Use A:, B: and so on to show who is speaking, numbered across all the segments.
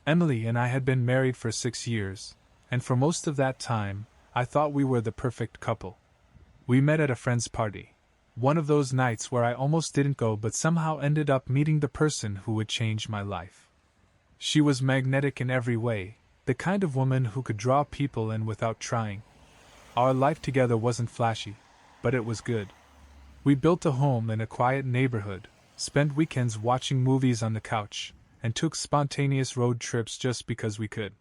A: Emily and I had been married for 6 years, and for most of that time, I thought we were the perfect couple. We met at a friend's party. One of those nights where I almost didn't go but somehow ended up meeting the person who would change my life. She was magnetic in every way, the kind of woman who could draw people in without trying. Our life together wasn't flashy, but it was good. We built a home in a quiet neighborhood, spent weekends watching movies on the couch, and took spontaneous road trips just because we could.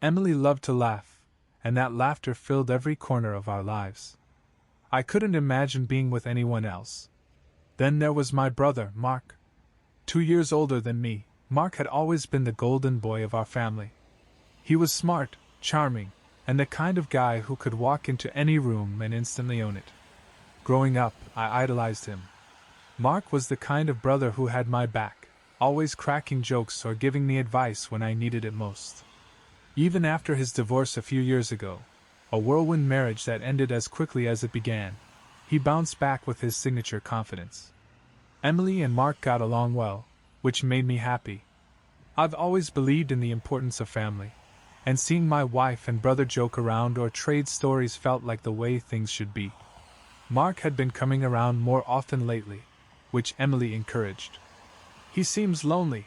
A: Emily loved to laugh, and that laughter filled every corner of our lives. I couldn't imagine being with anyone else. Then there was my brother, Mark. 2 years older than me, Mark had always been the golden boy of our family. He was smart, charming, and the kind of guy who could walk into any room and instantly own it. Growing up, I idolized him. Mark was the kind of brother who had my back, always cracking jokes or giving me advice when I needed it most. Even after his divorce a few years ago, a whirlwind marriage that ended as quickly as it began, he bounced back with his signature confidence. Emily and Mark got along well, which made me happy. I've always believed in the importance of family, and seeing my wife and brother joke around or trade stories felt like the way things should be. Mark had been coming around more often lately, which Emily encouraged. "He seems lonely,"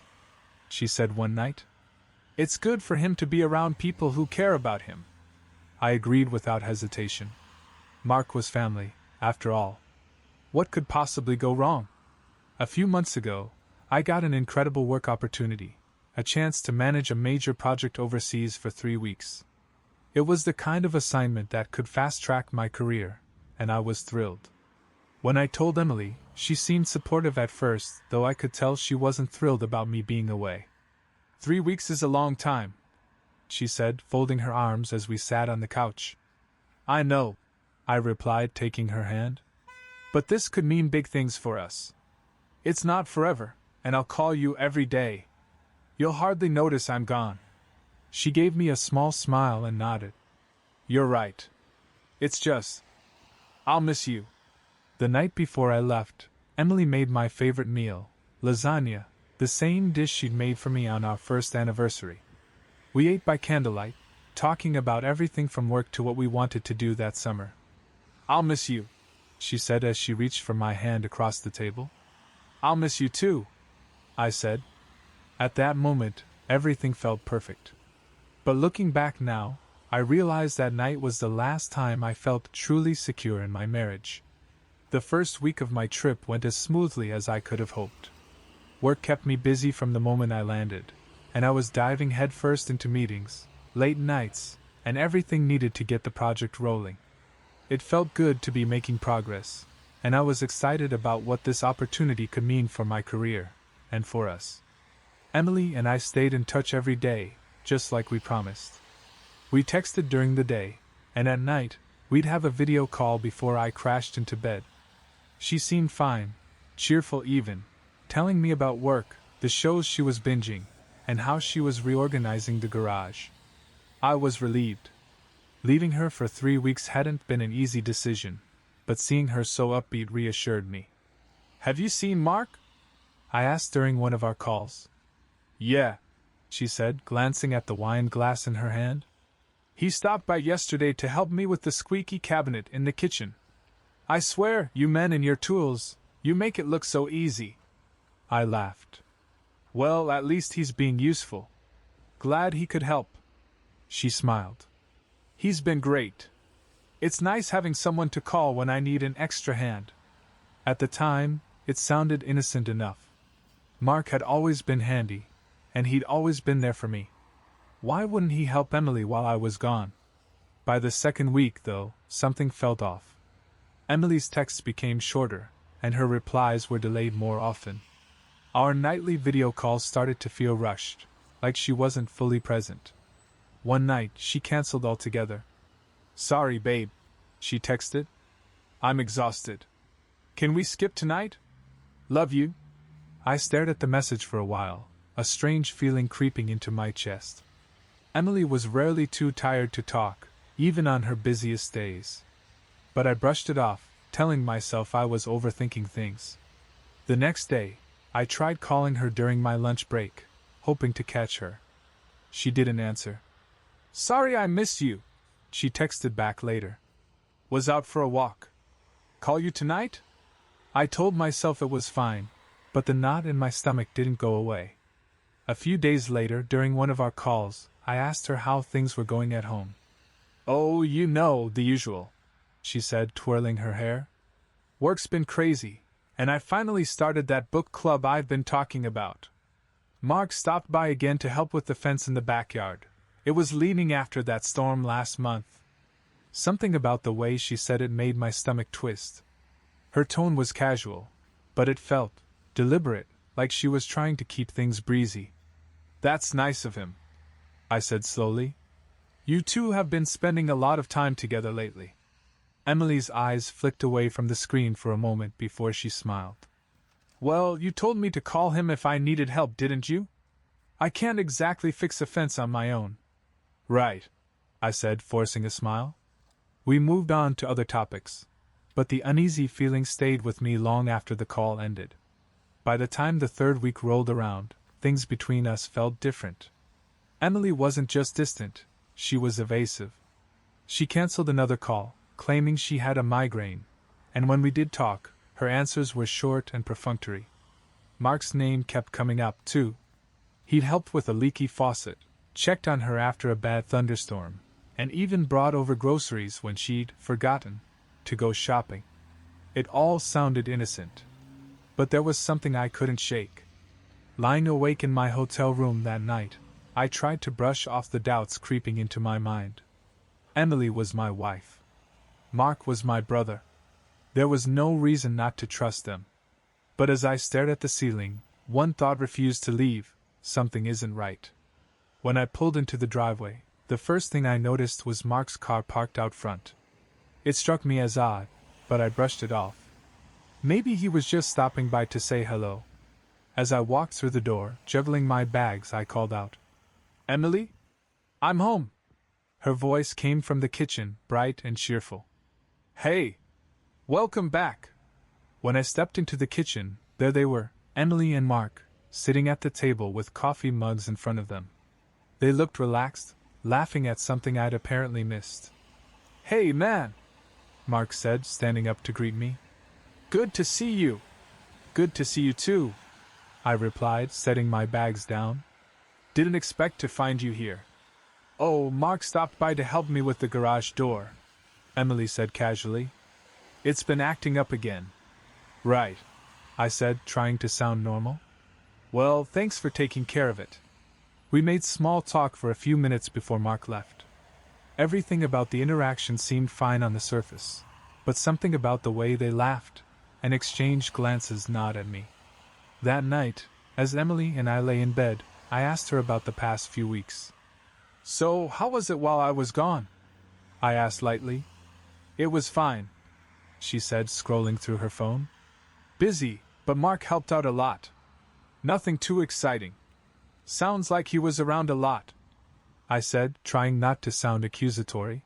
A: she said one night. "It's good for him to be around people who care about him." I agreed without hesitation. Mark was family, after all. What could possibly go wrong? A few months ago, I got an incredible work opportunity, a chance to manage a major project overseas for 3 weeks. It was the kind of assignment that could fast-track my career, and I was thrilled. When I told Emily, she seemed supportive at first, though I could tell she wasn't thrilled about me being away. 3 weeks is a long time," she said, folding her arms as we sat on the couch. "I know," I replied, taking her hand. "But this could mean big things for us. It's not forever, and I'll call you every day. You'll hardly notice I'm gone." She gave me a small smile and nodded. "You're right. It's just, I'll miss you." The night before I left, Emily made my favorite meal, lasagna, the same dish she'd made for me on our first anniversary. We ate by candlelight, talking about everything from work to what we wanted to do that summer. "I'll miss you," she said as she reached for my hand across the table. "I'll miss you too," I said. At that moment, everything felt perfect. But looking back now, I realized that night was the last time I felt truly secure in my marriage. The first week of my trip went as smoothly as I could have hoped. Work kept me busy from the moment I landed, and I was diving headfirst into meetings, late nights, and everything needed to get the project rolling. It felt good to be making progress, and I was excited about what this opportunity could mean for my career, and for us. Emily and I stayed in touch every day, just like we promised. We texted during the day, and at night, we'd have a video call before I crashed into bed. She seemed fine, cheerful even, telling me about work, the shows she was binging, and how she was reorganizing the garage. I was relieved. Leaving her for 3 weeks hadn't been an easy decision, but seeing her so upbeat reassured me. "Have you seen Mark?" I asked during one of our calls. "Yeah," she said, glancing at the wine glass in her hand. "He stopped by yesterday to help me with the squeaky cabinet in the kitchen. I swear, you men and your tools, you make it look so easy." I laughed. "Well, at least he's being useful. Glad he could help." She smiled. "He's been great. It's nice having someone to call when I need an extra hand." At the time, it sounded innocent enough. Mark had always been handy, and he'd always been there for me. Why wouldn't he help Emily while I was gone? By the second week, though, something felt off. Emily's texts became shorter, and her replies were delayed more often. Our nightly video calls started to feel rushed, like she wasn't fully present. One night, she canceled altogether. "Sorry, babe," she texted. "I'm exhausted. Can we skip tonight? Love you." I stared at the message for a while, a strange feeling creeping into my chest. Emily was rarely too tired to talk, even on her busiest days. But I brushed it off, telling myself I was overthinking things. The next day, I tried calling her during my lunch break, hoping to catch her. She didn't answer. Sorry I missed you, she texted back later. Was out for a walk. Call you tonight? I told myself it was fine, but the knot in my stomach didn't go away. A few days later, during one of our calls, I asked her how things were going at home. Oh, you know, the usual, she said, twirling her hair. Work's been crazy, and I finally started that book club I've been talking about. Mark stopped by again to help with the fence in the backyard. It was leaning after that storm last month. Something about the way she said it made my stomach twist. Her tone was casual, but it felt deliberate, like she was trying to keep things breezy. That's nice of him, I said slowly. You two have been spending a lot of time together lately. Emily's eyes flicked away from the screen for a moment before she smiled. Well, you told me to call him if I needed help, didn't you? I can't exactly fix a fence on my own. Right, I said, forcing a smile. We moved on to other topics, but the uneasy feeling stayed with me long after the call ended. By the time the third week rolled around, things between us felt different. Emily wasn't just distant, she was evasive. She canceled another call, claiming she had a migraine, and when we did talk, her answers were short and perfunctory. Mark's name kept coming up, too. He'd helped with a leaky faucet, checked on her after a bad thunderstorm, and even brought over groceries when she'd forgotten to go shopping. It all sounded innocent. But there was something I couldn't shake. Lying awake in my hotel room that night, I tried to brush off the doubts creeping into my mind. Emily was my wife. Mark was my brother. There was no reason not to trust them. But as I stared at the ceiling, one thought refused to leave: something isn't right. When I pulled into the driveway, the first thing I noticed was Mark's car parked out front. It struck me as odd, but I brushed it off. Maybe he was just stopping by to say hello. As I walked through the door, juggling my bags, I called out, Emily? I'm home. Her voice came from the kitchen, bright and cheerful. Hey! Welcome back! When I stepped into the kitchen, there they were, Emily and Mark, sitting at the table with coffee mugs in front of them. They looked relaxed, laughing at something I'd apparently missed. Hey, man! Mark said, standing up to greet me. Good to see you. Good to see you too, I replied, setting my bags down. Didn't expect to find you here. Oh, Mark stopped by to help me with the garage door, Emily said casually. It's been acting up again. Right, I said, trying to sound normal. Well, thanks for taking care of it. We made small talk for a few minutes before Mark left. Everything about the interaction seemed fine on the surface, but something about the way they laughed and exchanged glances gnawed at me. That night, as Emily and I lay in bed, I asked her about the past few weeks. So, how was it while I was gone? I asked lightly. It was fine, she said, scrolling through her phone. Busy, but Mark helped out a lot. Nothing too exciting. Sounds like he was around a lot, I said, trying not to sound accusatory.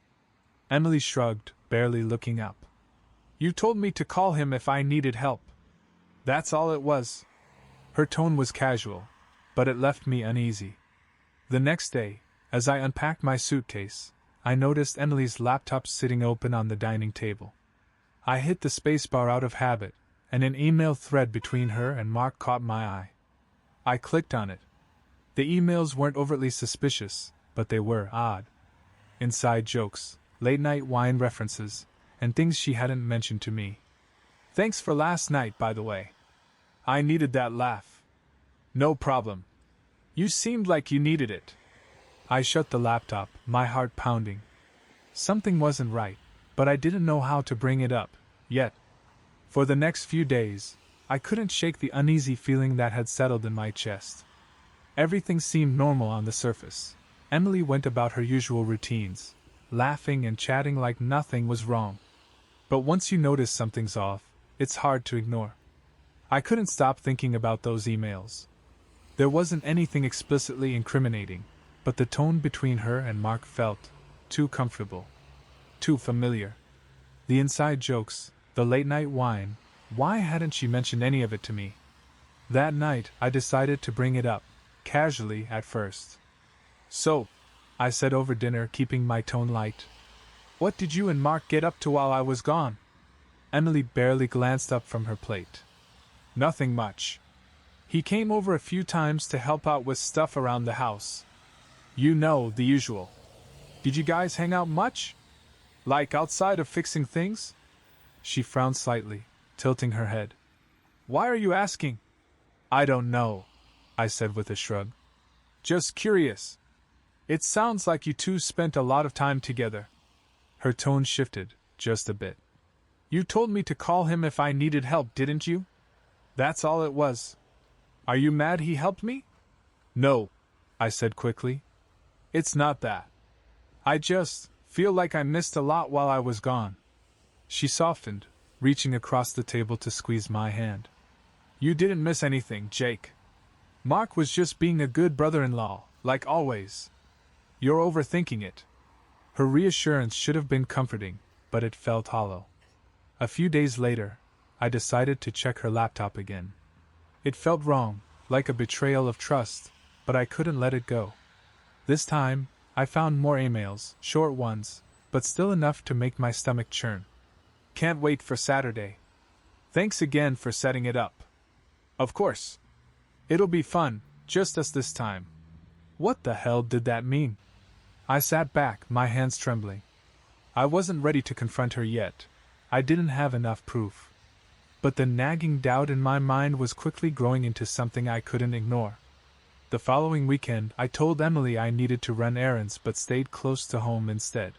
A: Emily shrugged, barely looking up. You told me to call him if I needed help. That's all it was. Her tone was casual, but it left me uneasy. The next day, as I unpacked my suitcase, I noticed Emily's laptop sitting open on the dining table. I hit the spacebar out of habit, and an email thread between her and Mark caught my eye. I clicked on it. The emails weren't overtly suspicious, but they were odd. Inside jokes, late-night wine references, and things she hadn't mentioned to me. Thanks for last night, by the way. I needed that laugh. No problem. You seemed like you needed it. I shut the laptop, my heart pounding. Something wasn't right, but I didn't know how to bring it up, yet. For the next few days, I couldn't shake the uneasy feeling that had settled in my chest. Everything seemed normal on the surface. Emily went about her usual routines, laughing and chatting like nothing was wrong. But once you notice something's off, it's hard to ignore. I couldn't stop thinking about those emails. There wasn't anything explicitly incriminating, but the tone between her and Mark felt too comfortable, too familiar. The inside jokes, the late-night wine, why hadn't she mentioned any of it to me? That night, I decided to bring it up, casually at first. So, I said over dinner, keeping my tone light. What did you and Mark get up to while I was gone? Emily barely glanced up from her plate. Nothing much. He came over a few times to help out with stuff around the house. You know, the usual. Did you guys hang out much? Like outside of fixing things? She frowned slightly, tilting her head. Why are you asking? I don't know, I said with a shrug. Just curious. It sounds like you two spent a lot of time together. Her tone shifted, just a bit. You told me to call him if I needed help, didn't you? That's all it was. Are you mad he helped me? No, I said quickly. It's not that. I just feel like I missed a lot while I was gone. She softened, reaching across the table to squeeze my hand. You didn't miss anything, Jake. Mark was just being a good brother-in-law, like always. You're overthinking it. Her reassurance should have been comforting, but it felt hollow. A few days later, I decided to check her laptop again. It felt wrong, like a betrayal of trust, but I couldn't let it go. This time, I found more emails, short ones, but still enough to make my stomach churn. Can't wait for Saturday. Thanks again for setting it up. Of course. It'll be fun, just as this time. What the hell did that mean? I sat back, my hands trembling. I wasn't ready to confront her yet. I didn't have enough proof. But the nagging doubt in my mind was quickly growing into something I couldn't ignore. The following weekend, I told Emily I needed to run errands but stayed close to home instead.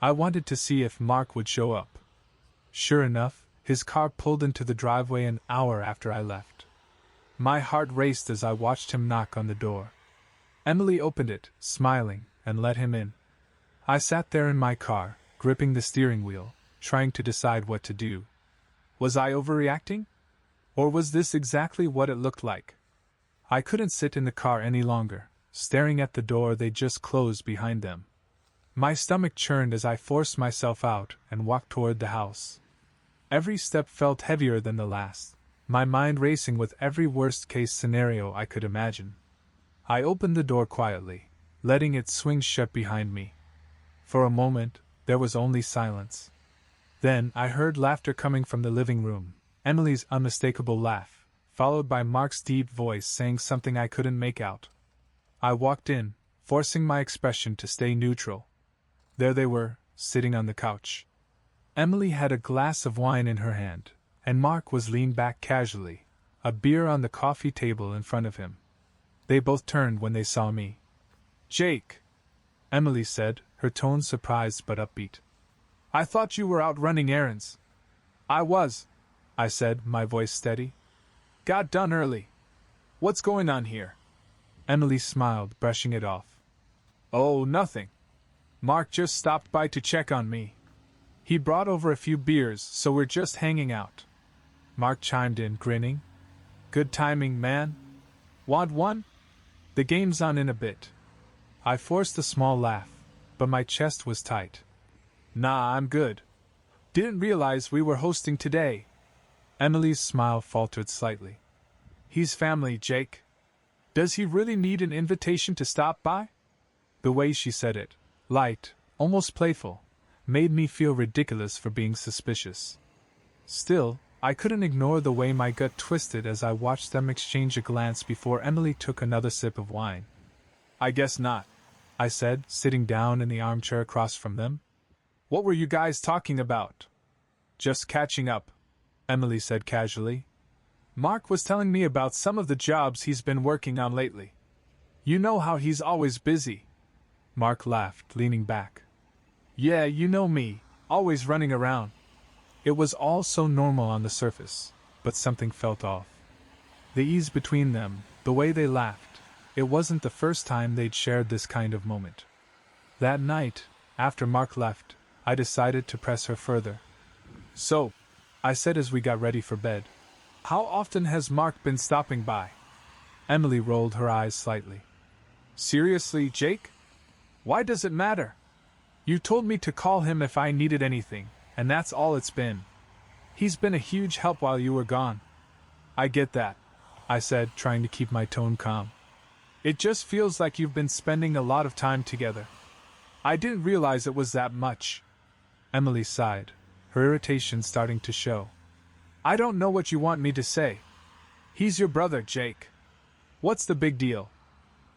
A: I wanted to see if Mark would show up. Sure enough, his car pulled into the driveway an hour after I left. My heart raced as I watched him knock on the door. Emily opened it, smiling, and let him in. I sat there in my car, gripping the steering wheel, trying to decide what to do. Was I overreacting? Or was this exactly what it looked like? I couldn't sit in the car any longer, staring at the door they just closed behind them. My stomach churned as I forced myself out and walked toward the house. Every step felt heavier than the last, my mind racing with every worst-case scenario I could imagine. I opened the door quietly, letting it swing shut behind me. For a moment, there was only silence. Then I heard laughter coming from the living room, Emily's unmistakable laugh, followed by Mark's deep voice saying something I couldn't make out. I walked in, forcing my expression to stay neutral. There they were, sitting on the couch. Emily had a glass of wine in her hand, and Mark was leaned back casually, a beer on the coffee table in front of him. They both turned when they saw me. Jake, Emily said, her tone surprised but upbeat. I thought you were out running errands. I was, I said, my voice steady. Got done early. What's going on here? Emily smiled, brushing it off. Oh, nothing. Mark just stopped by to check on me. He brought over a few beers, so we're just hanging out. Mark chimed in, grinning. Good timing, man. Want one? The game's on in a bit. I forced a small laugh, but my chest was tight. Nah, I'm good. Didn't realize we were hosting today. Emily's smile faltered slightly. He's family, Jake. Does he really need an invitation to stop by? The way she said it, light, almost playful, made me feel ridiculous for being suspicious. Still, I couldn't ignore the way my gut twisted as I watched them exchange a glance before Emily took another sip of wine. I guess not, I said, sitting down in the armchair across from them. What were you guys talking about? Just catching up, Emily said casually. Mark was telling me about some of the jobs he's been working on lately. You know how he's always busy. Mark laughed, leaning back. Yeah, you know me, always running around. It was all so normal on the surface, but something felt off. The ease between them, the way they laughed, it wasn't the first time they'd shared this kind of moment. That night, after Mark left, I decided to press her further. So, I said as we got ready for bed, how often has Mark been stopping by? Emily rolled her eyes slightly. Seriously, Jake? Why does it matter? You told me to call him if I needed anything, and that's all it's been. He's been a huge help while you were gone. I get that, I said, trying to keep my tone calm. It just feels like you've been spending a lot of time together. I didn't realize it was that much. Emily sighed, her irritation starting to show. I don't know what you want me to say. He's your brother, Jake. What's the big deal?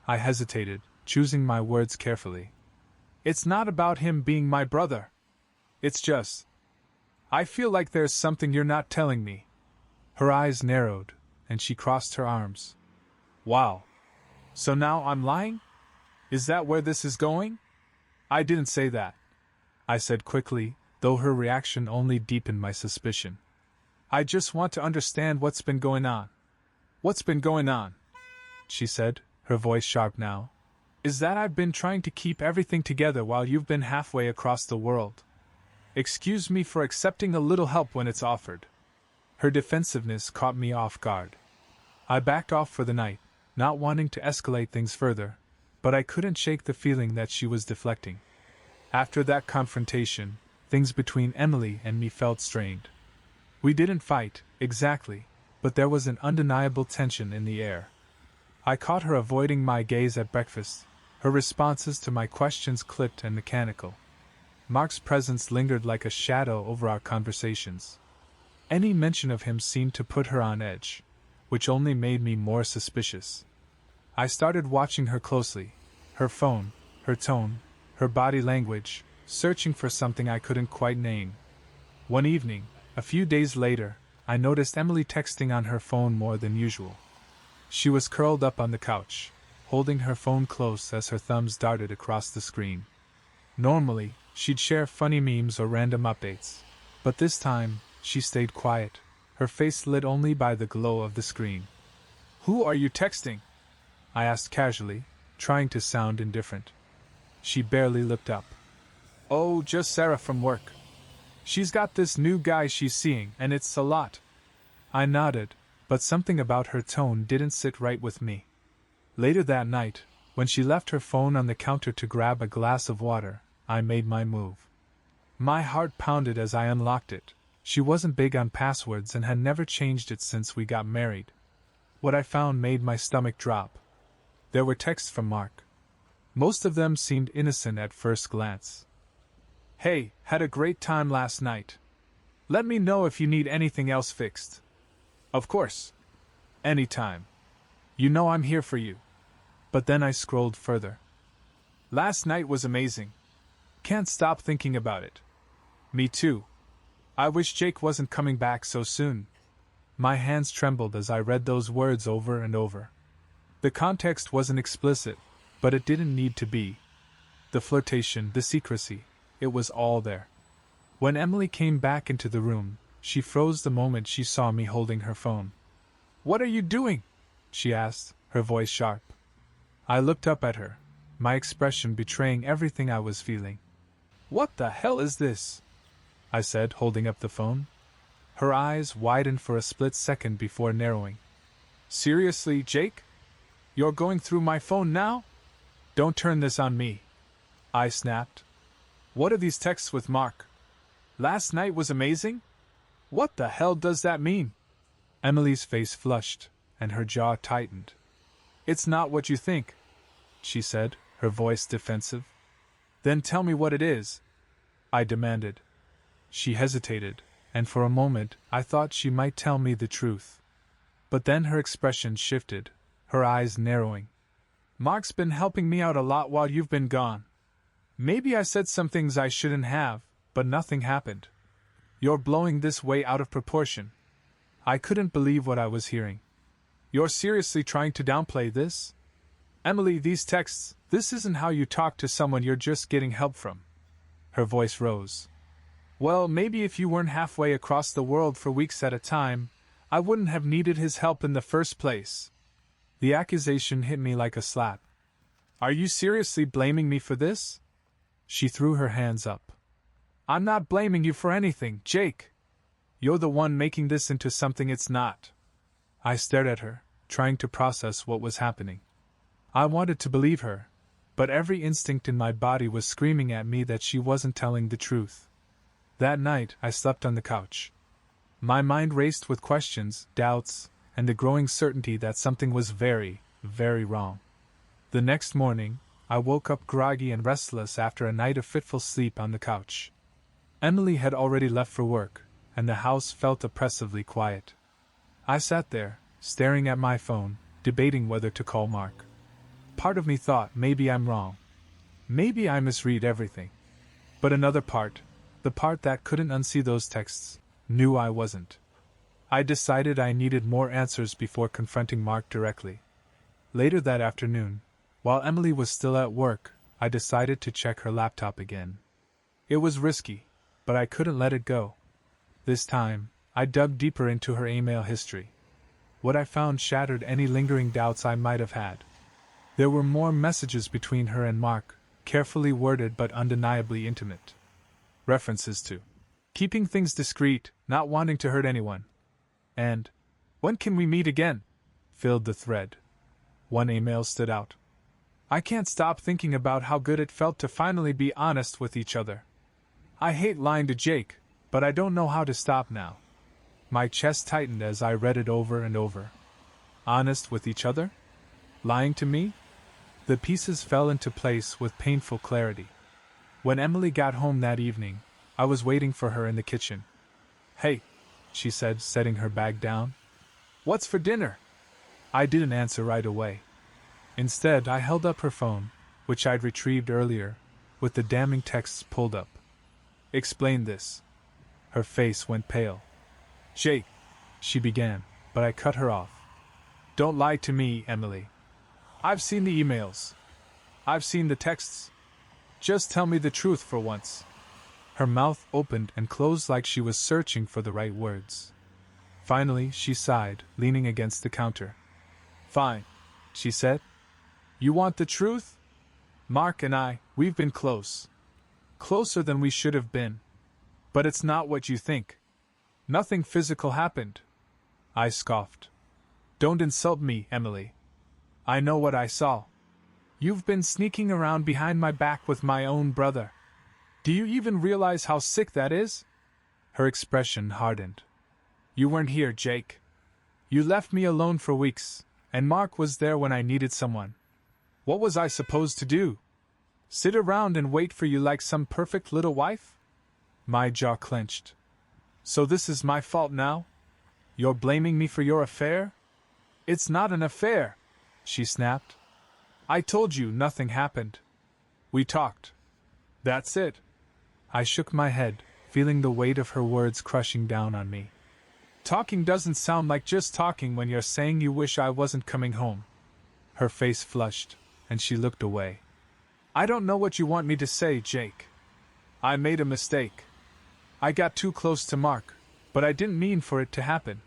A: I hesitated, choosing my words carefully. It's not about him being my brother. It's just, I feel like there's something you're not telling me. Her eyes narrowed, and she crossed her arms. Wow. So now I'm lying? Is that where this is going? I didn't say that, I said quickly, though her reaction only deepened my suspicion. I just want to understand what's been going on. What's been going on? She said, her voice sharp now. Is that I've been trying to keep everything together while you've been halfway across the world. Excuse me for accepting a little help when it's offered. Her defensiveness caught me off guard. I backed off for the night, not wanting to escalate things further, but I couldn't shake the feeling that she was deflecting. After that confrontation, things between Emily and me felt strained. We didn't fight, exactly, but there was an undeniable tension in the air. I caught her avoiding my gaze at breakfast, her responses to my questions clipped and mechanical. Mark's presence lingered like a shadow over our conversations. Any mention of him seemed to put her on edge, which only made me more suspicious. I started watching her closely, her phone, her tone, her body language, searching for something I couldn't quite name. One evening, a few days later, I noticed Emily texting on her phone more than usual. She was curled up on the couch, holding her phone close as her thumbs darted across the screen. Normally, she'd share funny memes or random updates, but this time, she stayed quiet, her face lit only by the glow of the screen. Who are you texting? I asked casually, trying to sound indifferent. She barely looked up. Oh, just Sarah from work. She's got this new guy she's seeing, and it's a lot. I nodded, but something about her tone didn't sit right with me. Later that night, when she left her phone on the counter to grab a glass of water, I made my move. My heart pounded as I unlocked it. She wasn't big on passwords and had never changed it since we got married. What I found made my stomach drop. There were texts from Mark. Most of them seemed innocent at first glance. Hey, had a great time last night. Let me know if you need anything else fixed. Of course. Anytime. You know I'm here for you. But then I scrolled further. Last night was amazing. Can't stop thinking about it. Me too. I wish Jake wasn't coming back so soon. My hands trembled as I read those words over and over. The context wasn't explicit, but it didn't need to be. The flirtation, the secrecy, it was all there. When Emily came back into the room, she froze the moment she saw me holding her phone. What are you doing? She asked, her voice sharp. I looked up at her, my expression betraying everything I was feeling. What the hell is this? I said, holding up the phone. Her eyes widened for a split second before narrowing. Seriously, Jake? You're going through my phone now? Don't turn this on me. I snapped. What are these texts with Mark? Last night was amazing? What the hell does that mean? Emily's face flushed, and her jaw tightened. It's not what you think, she said, her voice defensive. Then tell me what it is, I demanded. She hesitated, and for a moment I thought she might tell me the truth. But then her expression shifted, her eyes narrowing. Mark's been helping me out a lot while you've been gone. Maybe I said some things I shouldn't have, but nothing happened. You're blowing this way out of proportion. I couldn't believe what I was hearing. You're seriously trying to downplay this? Emily, these texts, this isn't how you talk to someone you're just getting help from. Her voice rose. Well, maybe if you weren't halfway across the world for weeks at a time, I wouldn't have needed his help in the first place. The accusation hit me like a slap. Are you seriously blaming me for this? She threw her hands up. I'm not blaming you for anything, Jake. You're the one making this into something it's not. I stared at her, trying to process what was happening. I wanted to believe her, but every instinct in my body was screaming at me that she wasn't telling the truth. That night, I slept on the couch. My mind raced with questions, doubts, and the growing certainty that something was very, very wrong. The next morning, I woke up groggy and restless after a night of fitful sleep on the couch. Emily had already left for work, and the house felt oppressively quiet. I sat there, staring at my phone, debating whether to call Mark. Part of me thought maybe I'm wrong. Maybe I misread everything. But another part, the part that couldn't unsee those texts, knew I wasn't. I decided I needed more answers before confronting Mark directly. Later that afternoon, while Emily was still at work, I decided to check her laptop again. It was risky, but I couldn't let it go. This time, I dug deeper into her email history. What I found shattered any lingering doubts I might have had. There were more messages between her and Mark, carefully worded but undeniably intimate. References to keeping things discreet, not wanting to hurt anyone, and "when can we meet again?" filled the thread. One email stood out. "I can't stop thinking about how good it felt to finally be honest with each other. I hate lying to Jake, but I don't know how to stop now." My chest tightened as I read it over and over. Honest with each other? Lying to me? The pieces fell into place with painful clarity. When Emily got home that evening, I was waiting for her in the kitchen. "Hey," she said, setting her bag down. "What's for dinner?" I didn't answer right away. Instead, I held up her phone, which I'd retrieved earlier, with the damning texts pulled up. "Explain this." Her face went pale. "Jake," she began, but I cut her off. "Don't lie to me, Emily. I've seen the emails. I've seen the texts. Just tell me the truth for once." Her mouth opened and closed like she was searching for the right words. Finally, she sighed, leaning against the counter. "Fine," she said. "You want the truth? Mark and we've been close. Closer than we should have been. But it's not what you think. Nothing physical happened." I scoffed. "Don't insult me, Emily. I know what I saw. You've been sneaking around behind my back with my own brother. Do you even realize how sick that is?" Her expression hardened. "You weren't here, Jake. You left me alone for weeks, and Mark was there when I needed someone. What was I supposed to do? Sit around and wait for you like some perfect little wife?" My jaw clenched. "So this is my fault now? You're blaming me for your affair?" "It's not an affair," she snapped. "I told you nothing happened. We talked. That's it." I shook my head, feeling the weight of her words crushing down on me. "Talking doesn't sound like just talking when you're saying you wish I wasn't coming home." Her face flushed, and she looked away. "I don't know what you want me to say, Jake. I made a mistake. I got too close to Mark, but I didn't mean for it to happen."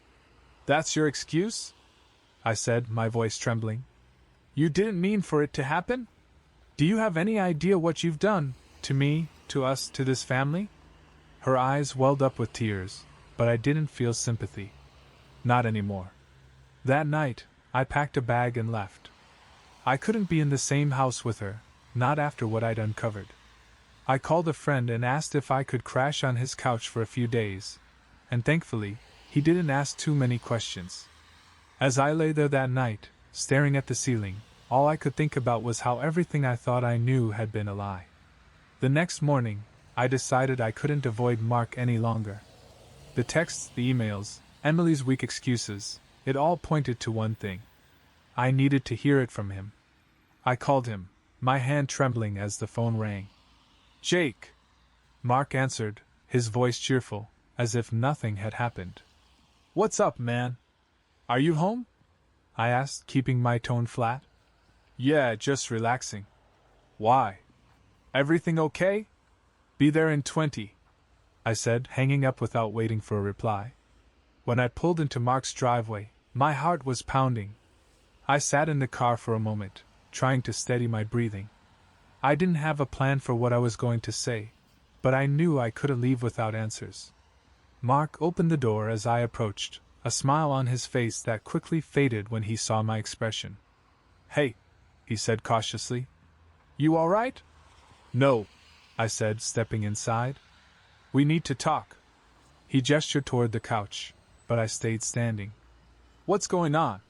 A: "That's your excuse?" I said, my voice trembling. "You didn't mean for it to happen? Do you have any idea what you've done, to me, to us, to this family?" Her eyes welled up with tears, but I didn't feel sympathy. Not anymore. That night, I packed a bag and left. I couldn't be in the same house with her, not after what I'd uncovered. I called a friend and asked if I could crash on his couch for a few days, and thankfully, he didn't ask too many questions. As I lay there that night, staring at the ceiling, all I could think about was how everything I thought I knew had been a lie. The next morning, I decided I couldn't avoid Mark any longer. The texts, the emails, Emily's weak excuses, it all pointed to one thing. I needed to hear it from him. I called him, my hand trembling as the phone rang. "Jake!" Mark answered, his voice cheerful, as if nothing had happened. "What's up, man? Are you home?" I asked, keeping my tone flat. "Yeah, just relaxing." "Why? Everything okay?" "Be there in 20, I said, hanging up without waiting for a reply. When I pulled into Mark's driveway, my heart was pounding. I sat in the car for a moment, trying to steady my breathing. I didn't have a plan for what I was going to say, but I knew I couldn't leave without answers. Mark opened the door as I approached, a smile on his face that quickly faded when he saw my expression. "Hey," he said cautiously. "You all right?" "No," I said, stepping inside. "We need to talk." He gestured toward the couch, but I stayed standing. "What's going on?"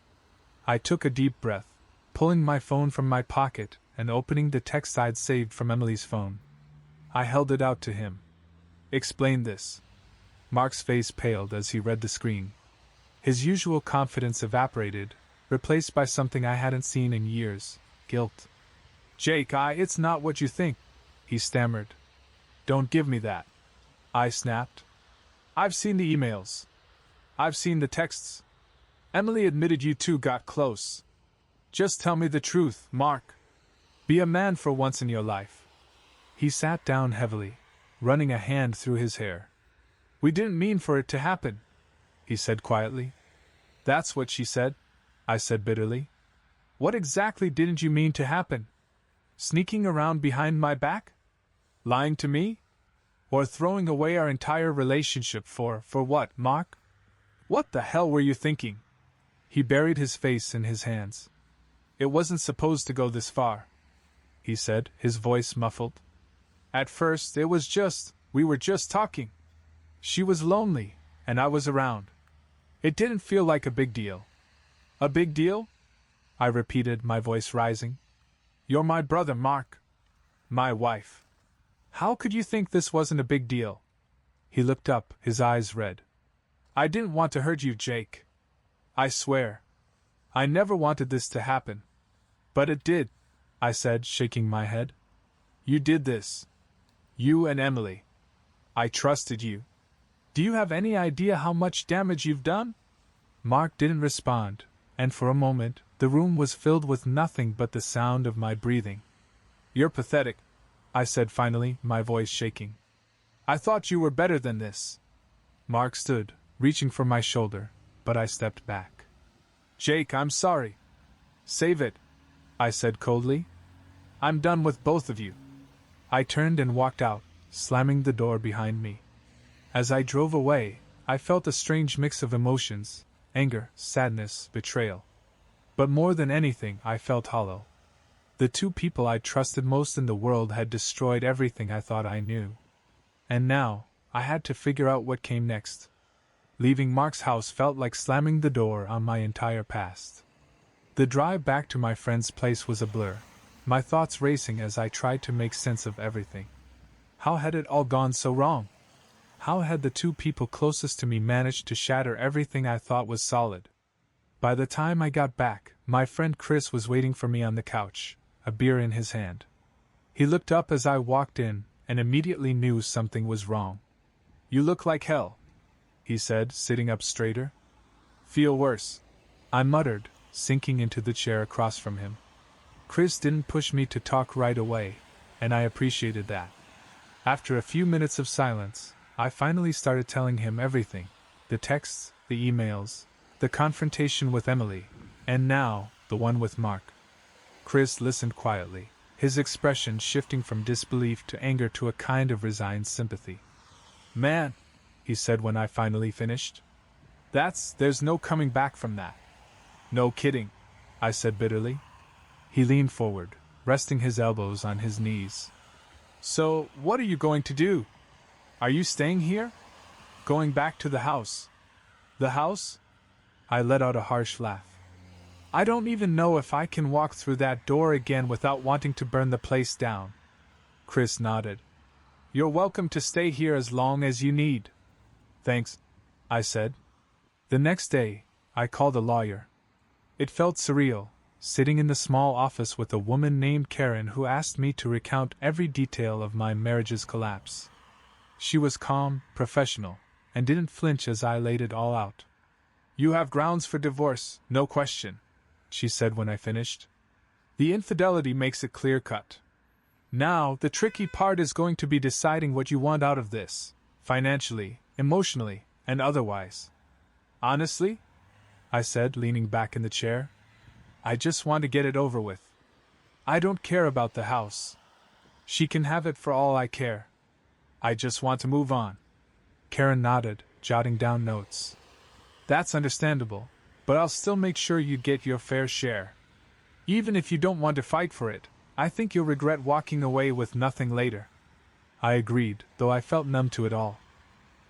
A: I took a deep breath. pulling my phone from my pocket and opening the text I'd saved from Emily's phone. I held it out to him. "Explain this." Mark's face paled as he read the screen. His usual confidence evaporated, replaced by something I hadn't seen in years: guilt. "Jake, it's not what you think," he stammered. "Don't give me that," I snapped. "I've seen the emails. I've seen the texts. Emily admitted you two got close. Just tell me the truth, Mark. Be a man for once in your life." He sat down heavily, running a hand through his hair. "We didn't mean for it to happen," he said quietly. "That's what she said," I said bitterly. "What exactly didn't you mean to happen? Sneaking around behind my back? Lying to me? Or throwing away our entire relationship for what, Mark? What the hell were you thinking?" He buried his face in his hands. "It wasn't supposed to go this far," he said, his voice muffled. "At first, we were just talking. She was lonely, and I was around. It didn't feel like a big deal." "A big deal?" I repeated, my voice rising. "You're my brother, Mark. My wife. How could you think this wasn't a big deal?" He looked up, his eyes red. "I didn't want to hurt you, Jake. I swear. I never wanted this to happen. But it did," I said, shaking my head. "You did this. You and Emily. I trusted you. Do you have any idea how much damage you've done?" Mark didn't respond, and for a moment, the room was filled with nothing but the sound of my breathing. "You're pathetic," I said finally, my voice shaking. "I thought you were better than this." Mark stood, reaching for my shoulder, but I stepped back. "Jake, I'm sorry." "Save it," I said coldly. "I'm done with both of you." I turned and walked out, slamming the door behind me. As I drove away, I felt a strange mix of emotions: anger, sadness, betrayal. But more than anything, I felt hollow. The two people I trusted most in the world had destroyed everything I thought I knew. And now, I had to figure out what came next. Leaving Mark's house felt like slamming the door on my entire past. The drive back to my friend's place was a blur, my thoughts racing as I tried to make sense of everything. How had it all gone so wrong? How had the two people closest to me managed to shatter everything I thought was solid? By the time I got back, my friend Chris was waiting for me on the couch, a beer in his hand. He looked up as I walked in, and immediately knew something was wrong. "You look like hell," he said, sitting up straighter. "Feel worse," I muttered, sinking into the chair across from him. Chris didn't push me to talk right away, and I appreciated that. After a few minutes of silence, I finally started telling him everything: the texts, the emails, the confrontation with Emily, and now, the one with Mark. Chris listened quietly, his expression shifting from disbelief to anger to a kind of resigned sympathy. "Man," he said when I finally finished, there's no coming back from that." "No kidding," I said bitterly. He leaned forward, resting his elbows on his knees. "So, what are you going to do? Are you staying here? Going back to the house?" "The house?" I let out a harsh laugh. "I don't even know if I can walk through that door again without wanting to burn the place down." Chris nodded. "You're welcome to stay here as long as you need." "Thanks," I said. The next day, I called a lawyer. It felt surreal, sitting in the small office with a woman named Karen who asked me to recount every detail of my marriage's collapse. She was calm, professional, and didn't flinch as I laid it all out. "You have grounds for divorce, no question," she said when I finished. "The infidelity makes it clear-cut. Now, the tricky part is going to be deciding what you want out of this, financially, emotionally, and otherwise." "Honestly?" I said, leaning back in the chair. "I just want to get it over with. I don't care about the house. She can have it for all I care. I just want to move on." Karen nodded, jotting down notes. "That's understandable, but I'll still make sure you get your fair share. Even if you don't want to fight for it, I think you'll regret walking away with nothing later." I agreed, though I felt numb to it all.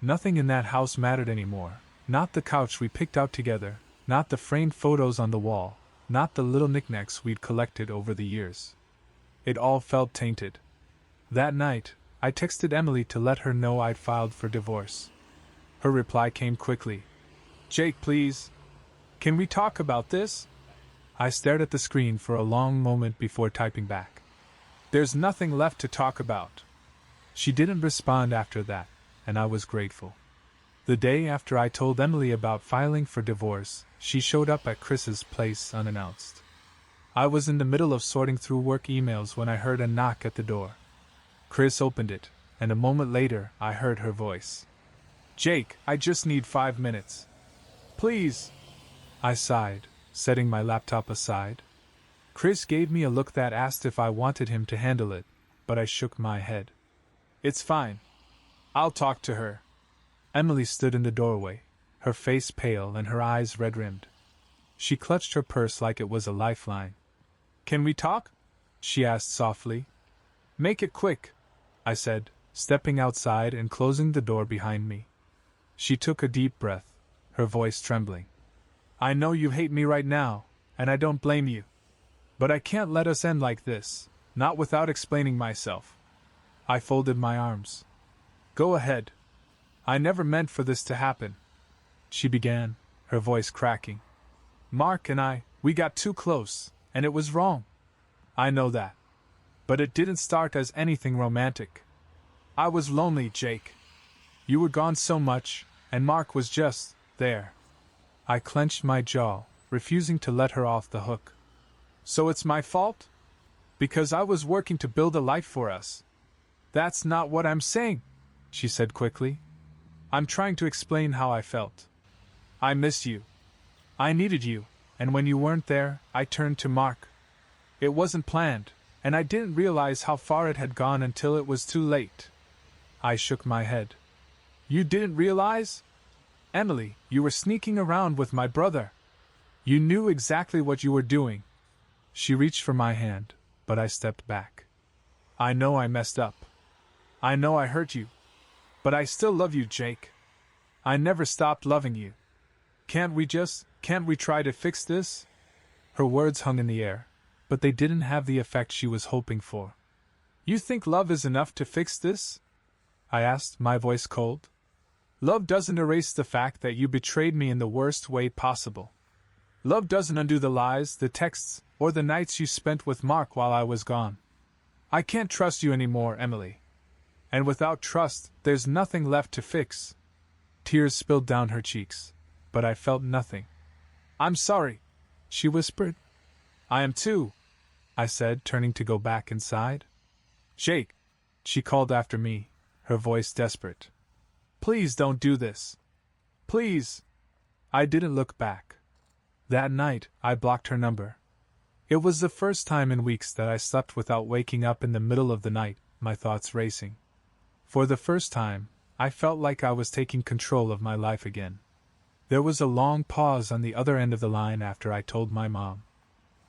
A: Nothing in that house mattered anymore, not the couch we picked out together, not the framed photos on the wall, not the little knickknacks we'd collected over the years. It all felt tainted. That night, I texted Emily to let her know I'd filed for divorce. Her reply came quickly. "Jake, please. Can we talk about this?" I stared at the screen for a long moment before typing back. "There's nothing left to talk about." She didn't respond after that, and I was grateful. The day after I told Emily about filing for divorce, she showed up at Chris's place unannounced. I was in the middle of sorting through work emails when I heard a knock at the door. Chris opened it, and a moment later I heard her voice. "Jake, I just need 5 minutes. Please." I sighed, setting my laptop aside. Chris gave me a look that asked if I wanted him to handle it, but I shook my head. "It's fine. I'll talk to her." Emily stood in the doorway, her face pale and her eyes red-rimmed. She clutched her purse like it was a lifeline. "Can we talk?" she asked softly. "Make it quick," I said, stepping outside and closing the door behind me. She took a deep breath, her voice trembling. "I know you hate me right now, and I don't blame you. But I can't let us end like this, not without explaining myself." I folded my arms. "Go ahead. I never meant for this to happen," she began, her voice cracking. "Mark and we got too close, and it was wrong. I know that. But it didn't start as anything romantic. I was lonely, Jake. You were gone so much, and Mark was just there." I clenched my jaw, refusing to let her off the hook. "So it's my fault? Because I was working to build a life for us." "That's not what I'm saying," she said quickly. "I'm trying to explain how I felt. I miss you. I needed you, and when you weren't there, I turned to Mark. It wasn't planned, and I didn't realize how far it had gone until it was too late." I shook my head. "You didn't realize? Emily, you were sneaking around with my brother. You knew exactly what you were doing." She reached for my hand, but I stepped back. "I know I messed up. I know I hurt you. But I still love you, Jake. I never stopped loving you. Can't we try to fix this?" Her words hung in the air, but they didn't have the effect she was hoping for. "You think love is enough to fix this?" I asked, my voice cold. "Love doesn't erase the fact that you betrayed me in the worst way possible. Love doesn't undo the lies, the texts, or the nights you spent with Mark while I was gone. I can't trust you anymore, Emily. And without trust, there's nothing left to fix." Tears spilled down her cheeks, but I felt nothing. "I'm sorry," she whispered. "I am too," I said, turning to go back inside. "Jake," she called after me, her voice desperate. "Please don't do this. Please." I didn't look back. That night, I blocked her number. It was the first time in weeks that I slept without waking up in the middle of the night, my thoughts racing. For the first time, I felt like I was taking control of my life again. There was a long pause on the other end of the line after I told my mom.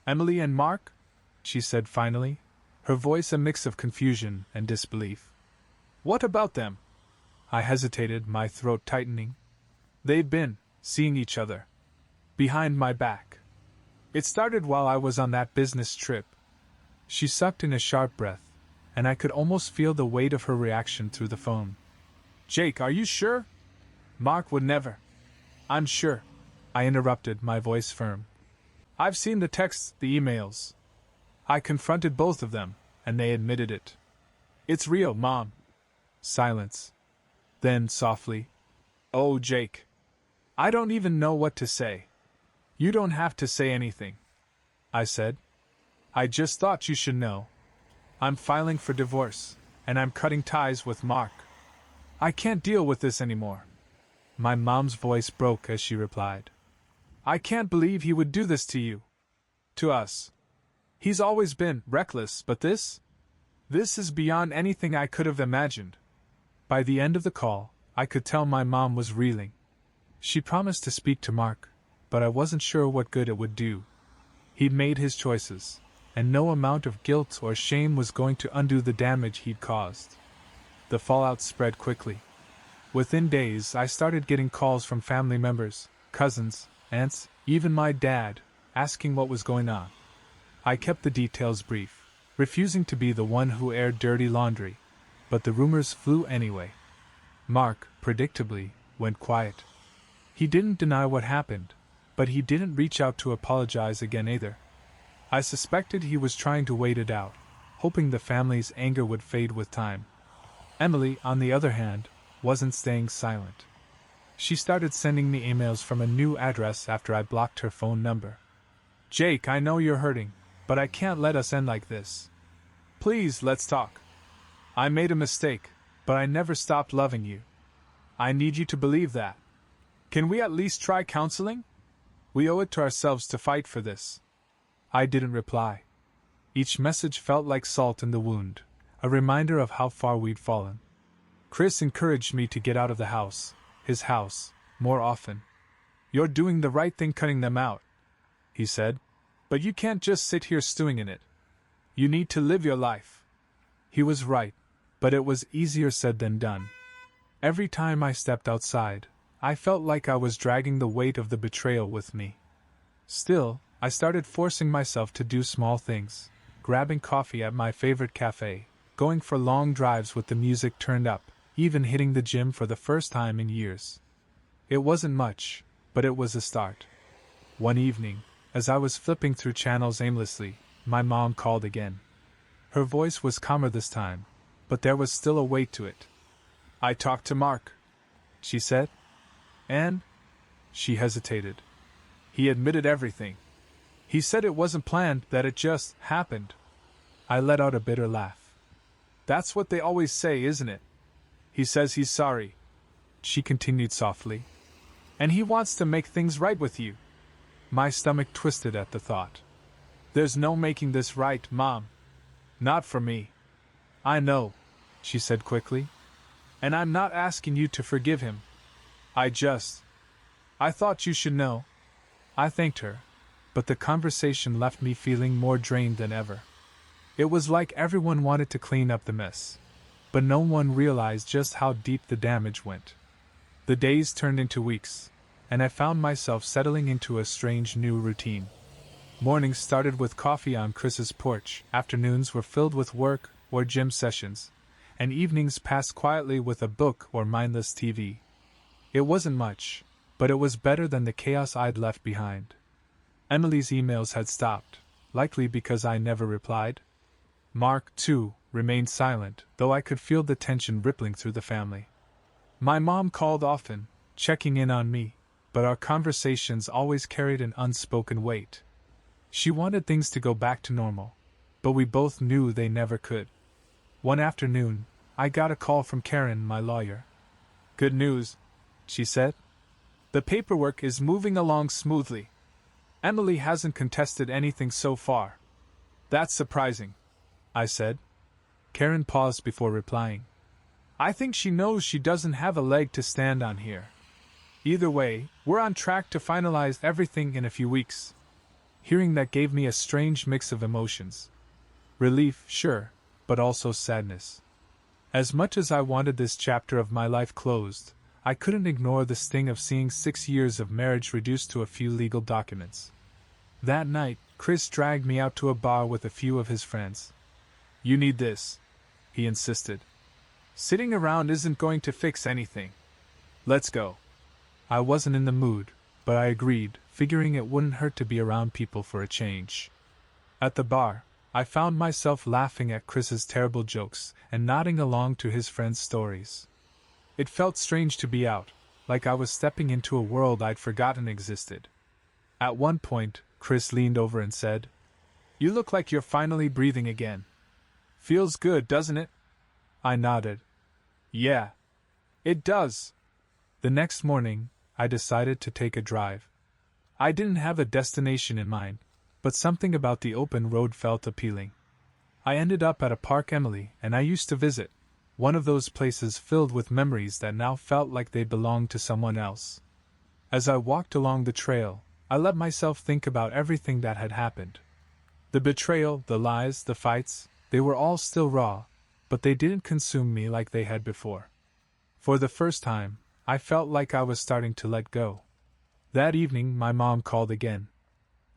A: "Emily and Mark?" she said finally, her voice a mix of confusion and disbelief. "What about them?" I hesitated, my throat tightening. "They've been seeing each other. Behind my back. It started while I was on that business trip." She sucked in a sharp breath, and I could almost feel the weight of her reaction through the phone. "Jake, are you sure?" "Mark would never." "I'm sure," I interrupted, my voice firm. "I've seen the texts, the emails. I confronted both of them, and they admitted it. It's real, Mom." Silence. Then, softly, "Oh, Jake. I don't even know what to say." "You don't have to say anything," I said. "I just thought you should know. I'm filing for divorce, and I'm cutting ties with Mark. I can't deal with this anymore." My mom's voice broke as she replied. "I can't believe he would do this to you. To us. He's always been reckless, but this is beyond anything I could have imagined." By the end of the call, I could tell my mom was reeling. She promised to speak to Mark, but I wasn't sure what good it would do. He'd made his choices, and no amount of guilt or shame was going to undo the damage he'd caused. The fallout spread quickly. Within days, I started getting calls from family members, cousins, aunts, even my dad, asking what was going on. I kept the details brief, refusing to be the one who aired dirty laundry, but the rumors flew anyway. Mark, predictably, went quiet. He didn't deny what happened, but he didn't reach out to apologize again either. I suspected he was trying to wait it out, hoping the family's anger would fade with time. Emily, on the other hand, wasn't staying silent. She started sending me emails from a new address after I blocked her phone number. "Jake, I know you're hurting, but I can't let us end like this. Please, let's talk. I made a mistake, but I never stopped loving you. I need you to believe that. Can we at least try counseling? We owe it to ourselves to fight for this." I didn't reply. Each message felt like salt in the wound, a reminder of how far we'd fallen. Chris encouraged me to get out of the house, his house, more often. "You're doing the right thing cutting them out," he said. "But you can't just sit here stewing in it. You need to live your life." He was right, but it was easier said than done. Every time I stepped outside, I felt like I was dragging the weight of the betrayal with me. Still, I started forcing myself to do small things, grabbing coffee at my favorite cafe, going for long drives with the music turned up, even hitting the gym for the first time in years. It wasn't much, but it was a start. One evening, as I was flipping through channels aimlessly, my mom called again. Her voice was calmer this time, but there was still a weight to it. "I talked to Mark," she said. "And?" She hesitated. "He admitted everything. He said it wasn't planned, that it just happened." I let out a bitter laugh. "That's what they always say, isn't it? He says he's sorry," she continued softly. "And he wants to make things right with you." My stomach twisted at the thought. "There's no making this right, Mom. Not for me." "I know," she said quickly. "And I'm not asking you to forgive him. I thought you should know." I thanked her, but the conversation left me feeling more drained than ever. It was like everyone wanted to clean up the mess, but no one realized just how deep the damage went. The days turned into weeks, and I found myself settling into a strange new routine. Mornings started with coffee on Chris's porch, afternoons were filled with work or gym sessions, and evenings passed quietly with a book or mindless TV. It wasn't much, but it was better than the chaos I'd left behind. Emily's emails had stopped, likely because I never replied. Mark, too, remained silent, though I could feel the tension rippling through the family. My mom called often, checking in on me, but our conversations always carried an unspoken weight. She wanted things to go back to normal, but we both knew they never could. One afternoon, I got a call from Karen, my lawyer. "Good news," she said. "The paperwork is moving along smoothly. Emily hasn't contested anything so far." "That's surprising," I said. Karen paused before replying. "I think she knows she doesn't have a leg to stand on here. Either way, we're on track to finalize everything in a few weeks." Hearing that gave me a strange mix of emotions. Relief, sure, but also sadness. As much as I wanted this chapter of my life closed, I couldn't ignore the sting of seeing 6 years of marriage reduced to a few legal documents. That night, Chris dragged me out to a bar with a few of his friends. "You need this," he insisted. "Sitting around isn't going to fix anything. Let's go." I wasn't in the mood, but I agreed, figuring it wouldn't hurt to be around people for a change. At the bar, I found myself laughing at Chris's terrible jokes and nodding along to his friends' stories. It felt strange to be out, like I was stepping into a world I'd forgotten existed. At one point, Chris leaned over and said, "You look like you're finally breathing again. Feels good, doesn't it?" I nodded. "Yeah, it does." The next morning, I decided to take a drive. I didn't have a destination in mind, but something about the open road felt appealing. I ended up at a park Emily and I used to visit, one of those places filled with memories that now felt like they belonged to someone else. As I walked along the trail, I let myself think about everything that had happened. The betrayal, the lies, the fights, they were all still raw, but they didn't consume me like they had before. For the first time, I felt like I was starting to let go. That evening, my mom called again.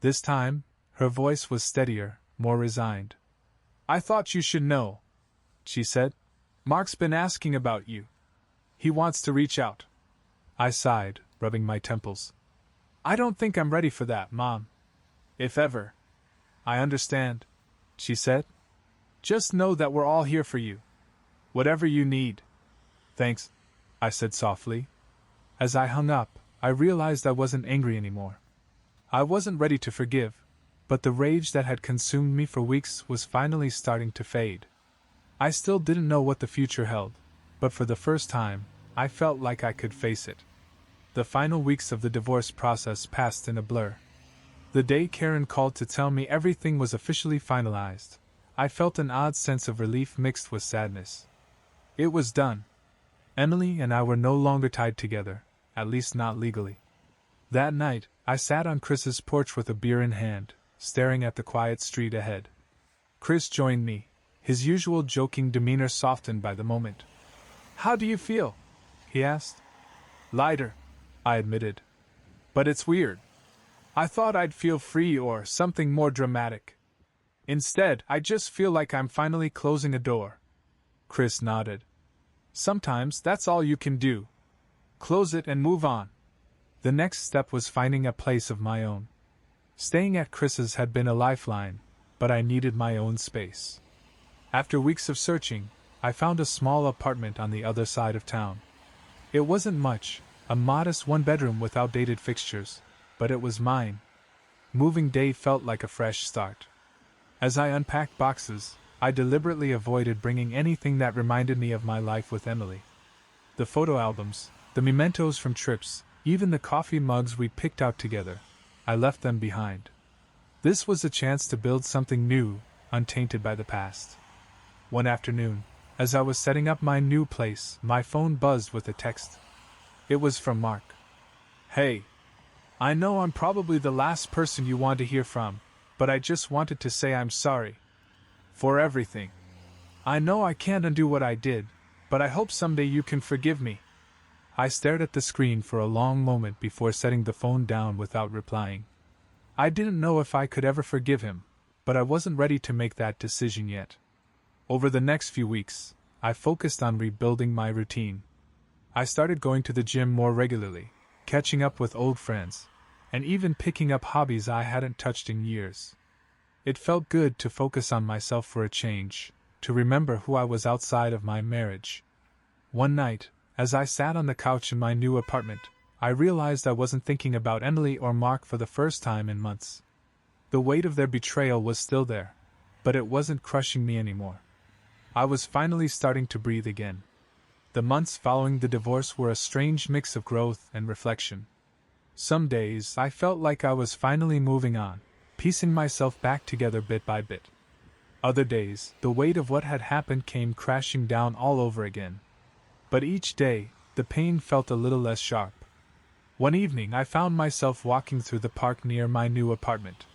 A: This time, her voice was steadier, more resigned. I thought you should know, she said. Mark's been asking about you. He wants to reach out. I sighed, rubbing my temples. I don't think I'm ready for that, Mom. If ever. I understand, she said. Just know that we're all here for you. Whatever you need. Thanks, I said softly. As I hung up, I realized I wasn't angry anymore. I wasn't ready to forgive, but the rage that had consumed me for weeks was finally starting to fade. I still didn't know what the future held, but for the first time, I felt like I could face it. The final weeks of the divorce process passed in a blur. The day Karen called to tell me everything was officially finalized, I felt an odd sense of relief mixed with sadness. It was done. Emily and I were no longer tied together, at least not legally. That night, I sat on Chris's porch with a beer in hand, staring at the quiet street ahead. Chris joined me, his usual joking demeanor softened by the moment. How do you feel? He asked. Lighter, I admitted. But it's weird. I thought I'd feel free or something more dramatic. Instead, I just feel like I'm finally closing a door. Chris nodded. Sometimes that's all you can do. Close it and move on. The next step was finding a place of my own. Staying at Chris's had been a lifeline, but I needed my own space. After weeks of searching, I found a small apartment on the other side of town. It wasn't much, a modest one-bedroom with outdated fixtures, but it was mine. Moving day felt like a fresh start. As I unpacked boxes, I deliberately avoided bringing anything that reminded me of my life with Emily. The photo albums, the mementos from trips, even the coffee mugs we picked out together, I left them behind. This was a chance to build something new, untainted by the past. One afternoon, as I was setting up my new place, my phone buzzed with a text. It was from Mark. Hey. I know I'm probably the last person you want to hear from, but I just wanted to say I'm sorry. For everything. I know I can't undo what I did, but I hope someday you can forgive me. I stared at the screen for a long moment before setting the phone down without replying. I didn't know if I could ever forgive him, but I wasn't ready to make that decision yet. Over the next few weeks, I focused on rebuilding my routine. I started going to the gym more regularly, catching up with old friends, and even picking up hobbies I hadn't touched in years. It felt good to focus on myself for a change, to remember who I was outside of my marriage. One night, as I sat on the couch in my new apartment, I realized I wasn't thinking about Emily or Mark for the first time in months. The weight of their betrayal was still there, but it wasn't crushing me anymore. I was finally starting to breathe again. The months following the divorce were a strange mix of growth and reflection. Some days I felt like I was finally moving on, piecing myself back together bit by bit. Other days, the weight of what had happened came crashing down all over again. But each day, the pain felt a little less sharp. One evening I found myself walking through the park near my new apartment.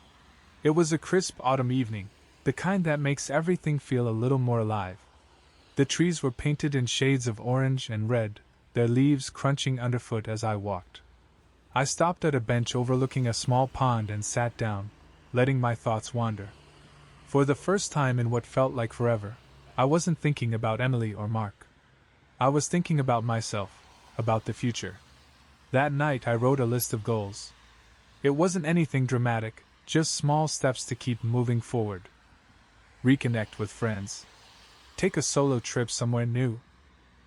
A: It was a crisp autumn evening, the kind that makes everything feel a little more alive. The trees were painted in shades of orange and red, their leaves crunching underfoot as I walked. I stopped at a bench overlooking a small pond and sat down, letting my thoughts wander. For the first time in what felt like forever, I wasn't thinking about Emily or Mark. I was thinking about myself, about the future. That night I wrote a list of goals. It wasn't anything dramatic, just small steps to keep moving forward. Reconnect with friends. Take a solo trip somewhere new.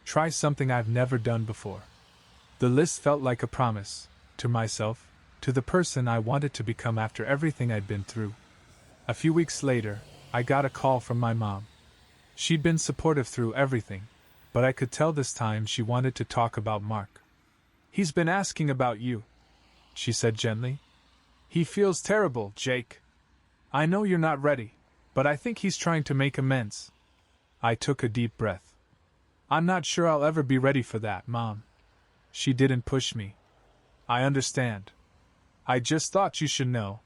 A: Try something I've never done before. The list felt like a promise, to myself, to the person I wanted to become after everything I'd been through. A few weeks later, I got a call from my mom. She'd been supportive through everything, but I could tell this time she wanted to talk about Mark. He's been asking about you, she said gently. He feels terrible, Jake. I know you're not ready, but I think he's trying to make amends. I took a deep breath. I'm not sure I'll ever be ready for that, Mom. She didn't push me. I understand. I just thought you should know.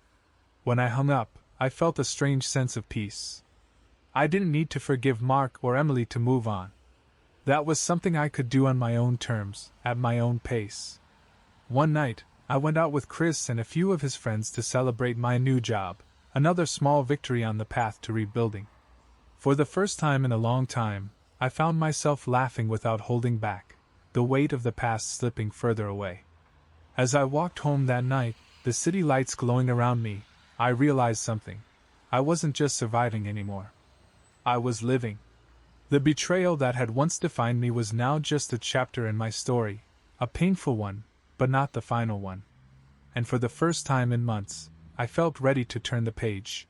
A: When I hung up, I felt a strange sense of peace. I didn't need to forgive Mark or Emily to move on. That was something I could do on my own terms, at my own pace. One night, I went out with Chris and a few of his friends to celebrate my new job, another small victory on the path to rebuilding. For the first time in a long time, I found myself laughing without holding back, the weight of the past slipping further away. As I walked home that night, the city lights glowing around me, I realized something. I wasn't just surviving anymore. I was living. The betrayal that had once defined me was now just a chapter in my story, a painful one, but not the final one. And for the first time in months, I felt ready to turn the page.